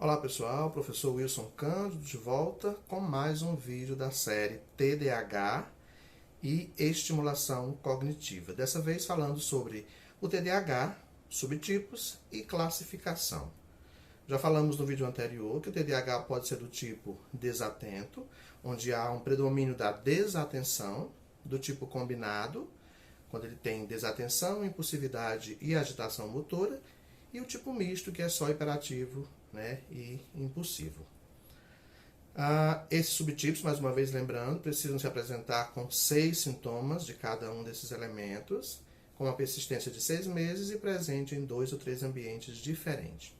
Olá pessoal, professor Wilson Cândido de volta com mais um vídeo da série TDAH e estimulação cognitiva. Dessa vez falando sobre o TDAH, subtipos e classificação. Já falamos no vídeo anterior que o TDAH pode ser do tipo desatento, onde há um predomínio da desatenção, do tipo combinado, quando ele tem desatenção, impulsividade e agitação motora, e o tipo misto, que é só hiperativo, e impulsivo. Esses subtipos, mais uma vez lembrando, precisam se apresentar com 6 sintomas de cada um desses elementos, com uma persistência de 6 meses e presente em 2 ou 3 ambientes diferentes.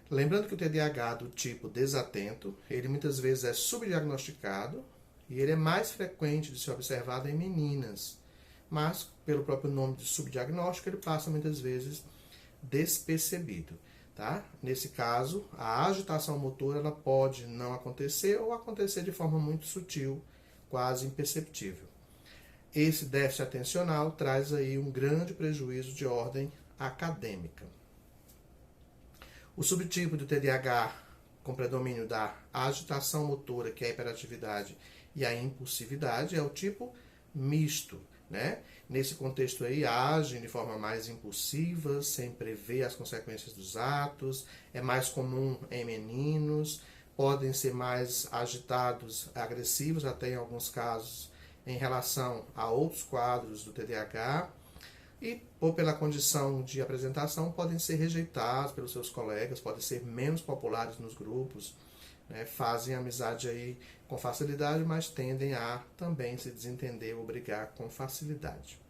Lembrando que o TDAH do tipo desatento, ele muitas vezes é subdiagnosticado e ele é mais frequente de ser observado em meninas, mas pelo próprio nome de subdiagnóstico ele passa muitas vezes despercebido. Tá? Nesse caso, a agitação motora ela pode não acontecer ou acontecer de forma muito sutil, quase imperceptível. Esse déficit atencional traz aí um grande prejuízo de ordem acadêmica. O subtipo do TDAH com predomínio da agitação motora, que é a hiperatividade, e a impulsividade, é o tipo misto. Nesse contexto aí, agem de forma mais impulsiva, sem prever as consequências dos atos, é mais comum em meninos, podem ser mais agitados, agressivos, até em alguns casos, em relação a outros quadros do TDAH, e ou pela condição de apresentação, podem ser rejeitados pelos seus colegas, podem ser menos populares nos grupos, fazem amizade aí com facilidade, mas tendem a também se desentender ou brigar com facilidade.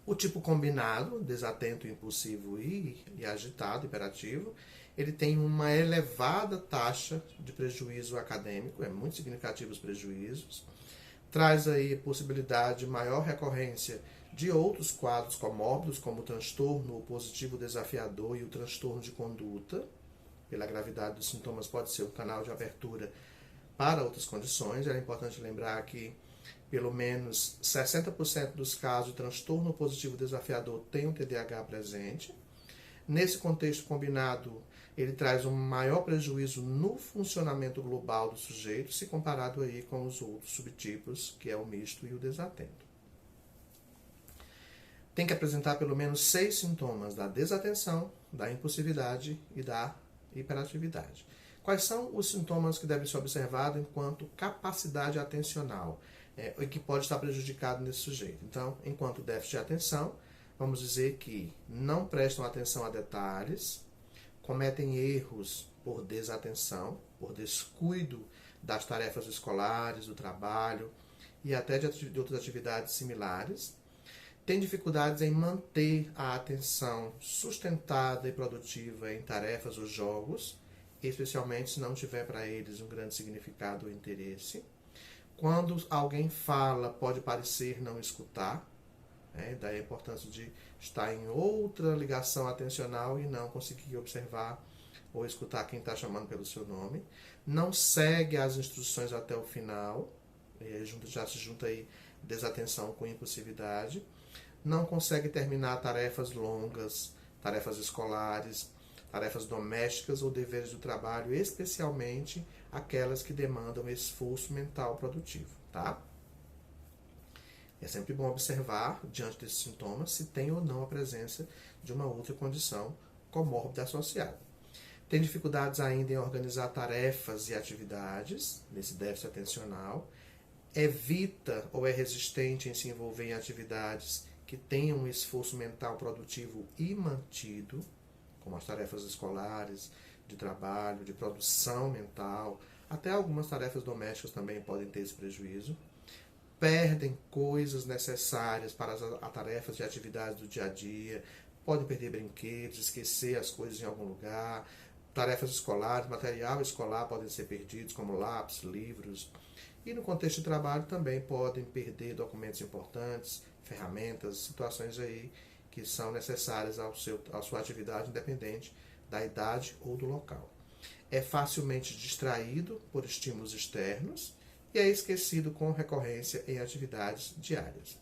O tipo combinado, desatento, impulsivo e agitado, hiperativo, ele tem uma elevada taxa de prejuízo acadêmico, é muito significativo os prejuízos, traz aí possibilidade de maior recorrência de outros quadros comórbidos, como o transtorno positivo desafiador e o transtorno de conduta. Pela gravidade dos sintomas, pode ser um canal de abertura para outras condições. É importante lembrar que pelo menos 60% dos casos de transtorno positivo desafiador tem um TDAH presente. Nesse contexto combinado, ele traz um maior prejuízo no funcionamento global do sujeito, se comparado aí com os outros subtipos, que é o misto e o desatento. Tem que apresentar pelo menos 6 sintomas da desatenção, da impulsividade e da hiperatividade. Quais são os sintomas que devem ser observados enquanto capacidade atencional, e que pode estar prejudicado nesse sujeito? Então, enquanto déficit de atenção, vamos dizer que não prestam atenção a detalhes, cometem erros por desatenção, por descuido das tarefas escolares, do trabalho e até de outras atividades similares. Tem dificuldades em manter a atenção sustentada e produtiva em tarefas ou jogos, especialmente se não tiver para eles um grande significado ou interesse. Quando alguém fala, pode parecer não escutar, daí a importância de estar em outra ligação atencional e não conseguir observar ou escutar quem está chamando pelo seu nome. Não segue as instruções até o final, já se junta aí desatenção com impulsividade. Não consegue terminar tarefas longas, tarefas escolares, tarefas domésticas ou deveres do trabalho, especialmente aquelas que demandam esforço mental produtivo, tá? É sempre bom observar, diante desses sintomas, se tem ou não a presença de uma outra condição comórbida associada. Tem dificuldades ainda em organizar tarefas e atividades, nesse déficit atencional. Evita ou é resistente em se envolver em atividades que tenham um esforço mental produtivo e mantido, como as tarefas escolares, de trabalho, de produção mental, até algumas tarefas domésticas também podem ter esse prejuízo. Perdem coisas necessárias para as tarefas e atividades do dia a dia, podem perder brinquedos, esquecer as coisas em algum lugar, tarefas escolares, material escolar podem ser perdidos, como lápis, livros. E no contexto de trabalho também podem perder documentos importantes, ferramentas, situações aí que são necessárias à sua atividade, independente da idade ou do local. É facilmente distraído por estímulos externos e é esquecido com recorrência em atividades diárias.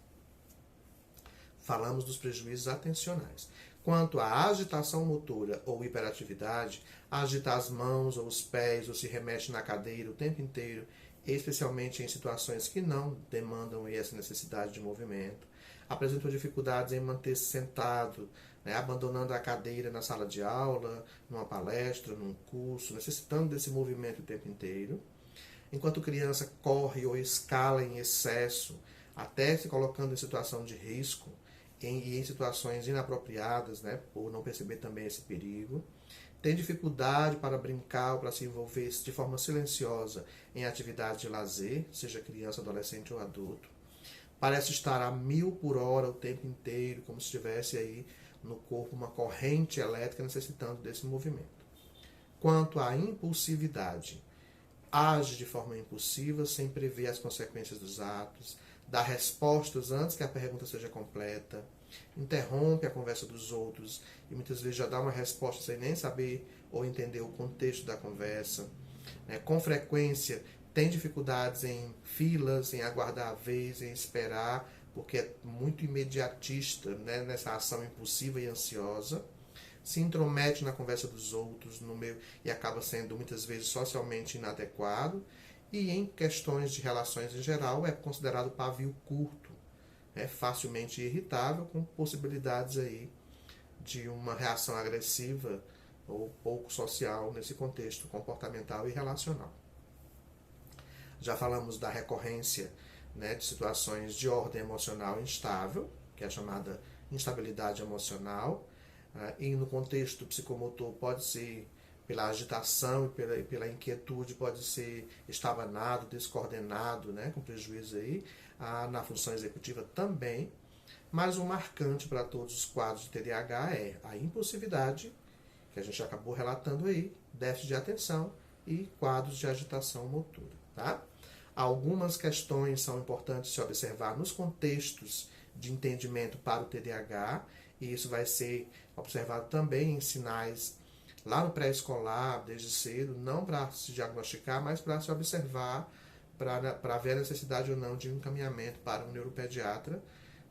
Falamos dos prejuízos atencionais. Quanto à agitação motora ou hiperatividade, agita as mãos ou os pés ou se remexe na cadeira o tempo inteiro, especialmente em situações que não demandam essa necessidade de movimento. Apresentam dificuldades em manter-se sentado, né, abandonando a cadeira na sala de aula, numa palestra, num curso, necessitando desse movimento o tempo inteiro. Enquanto criança corre ou escala em excesso, até se colocando em situação de risco, em situações inapropriadas, né, por não perceber também esse perigo. Tem dificuldade para brincar ou para se envolver de forma silenciosa em atividades de lazer, seja criança, adolescente ou adulto. Parece estar a 1000 por hora o tempo inteiro, como se tivesse aí no corpo uma corrente elétrica necessitando desse movimento. Quanto à impulsividade, age de forma impulsiva, sem prever as consequências dos atos, dá respostas antes que a pergunta seja completa, interrompe a conversa dos outros e muitas vezes já dá uma resposta sem nem saber ou entender o contexto da conversa. Com frequência, tem dificuldades em filas, em aguardar a vez, em esperar, porque é muito imediatista, né, nessa ação impulsiva e ansiosa. Se intromete na conversa dos outros no meio, e acaba sendo muitas vezes socialmente inadequado. E em questões de relações em geral é considerado pavio curto, facilmente irritável, com possibilidades aí de uma reação agressiva ou pouco social nesse contexto comportamental e relacional. Já falamos da recorrência, né, de situações de ordem emocional instável, que é a chamada instabilidade emocional, e no contexto psicomotor pode ser pela agitação e pela inquietude, pode ser estabanado, descoordenado, né, com prejuízo aí, na função executiva também. Mas o marcante para todos os quadros de TDAH é a impulsividade, que a gente acabou relatando aí, déficit de atenção e quadros de agitação motora. Tá? Algumas questões são importantes se observar nos contextos de entendimento para o TDAH, e isso vai ser observado também em sinais lá no pré-escolar, desde cedo, não para se diagnosticar, mas para se observar, para ver a necessidade ou não de um encaminhamento para um neuropediatra,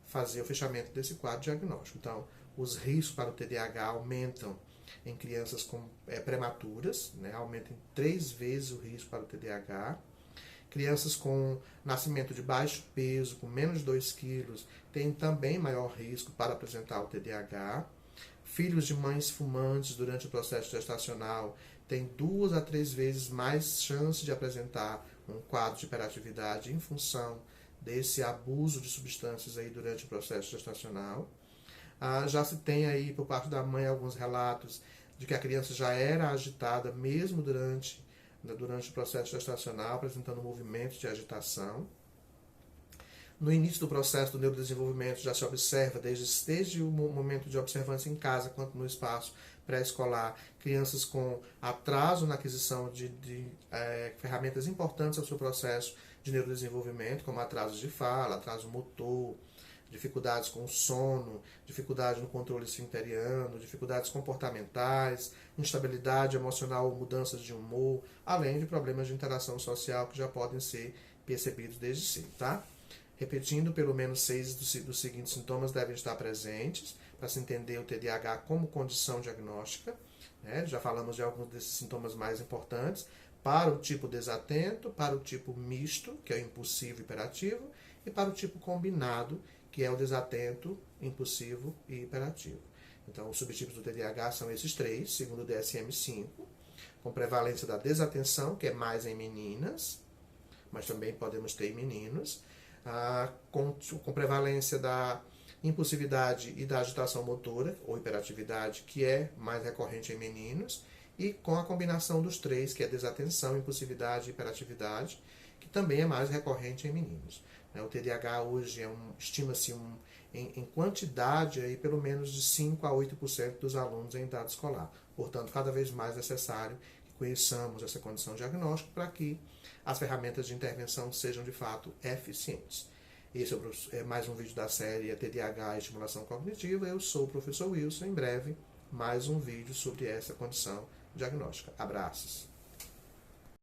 fazer o fechamento desse quadro diagnóstico. Então, os riscos para o TDAH aumentam em crianças prematuras, né? Aumentam em 3 vezes o risco para o TDAH. Crianças com nascimento de baixo peso, com menos de 2 quilos, têm também maior risco para apresentar o TDAH. Filhos de mães fumantes durante o processo gestacional têm 2 a 3 vezes mais chance de apresentar um quadro de hiperatividade em função desse abuso de substâncias aí durante o processo gestacional. Já se tem aí por parte da mãe alguns relatos de que a criança já era agitada mesmo durante o processo gestacional, apresentando movimentos de agitação. No início do processo do neurodesenvolvimento já se observa, desde o momento de observância em casa quanto no espaço pré-escolar, crianças com atraso na aquisição de ferramentas importantes ao seu processo de neurodesenvolvimento, como atrasos de fala, atraso motor, dificuldades com o sono, dificuldade no controle esfincteriano, dificuldades comportamentais, instabilidade emocional ou mudanças de humor, além de problemas de interação social que já podem ser percebidos desde cedo, tá? Repetindo, pelo menos 6 dos seguintes sintomas devem estar presentes para se entender o TDAH como condição diagnóstica. Né? Já falamos de alguns desses sintomas mais importantes, para o tipo desatento, para o tipo misto, que é o impulsivo e hiperativo, e para o tipo combinado, que é o desatento, impulsivo e hiperativo. Então, os subtipos do TDAH são esses 3, segundo o DSM-5, com prevalência da desatenção, que é mais em meninas, mas também podemos ter em meninos, com prevalência da impulsividade e da agitação motora, ou hiperatividade, que é mais recorrente em meninos, e com a combinação dos 3, que é desatenção, impulsividade e hiperatividade, que também é mais recorrente em meninos. O TDAH hoje estima-se em quantidade aí, pelo menos de 5 a 8% dos alunos em idade escolar. Portanto, cada vez mais necessário que conheçamos essa condição diagnóstica para que as ferramentas de intervenção sejam de fato eficientes. Esse é mais um vídeo da série TDAH e Estimulação Cognitiva. Eu sou o professor Wilson. Em breve, mais um vídeo sobre essa condição diagnóstica. Abraços!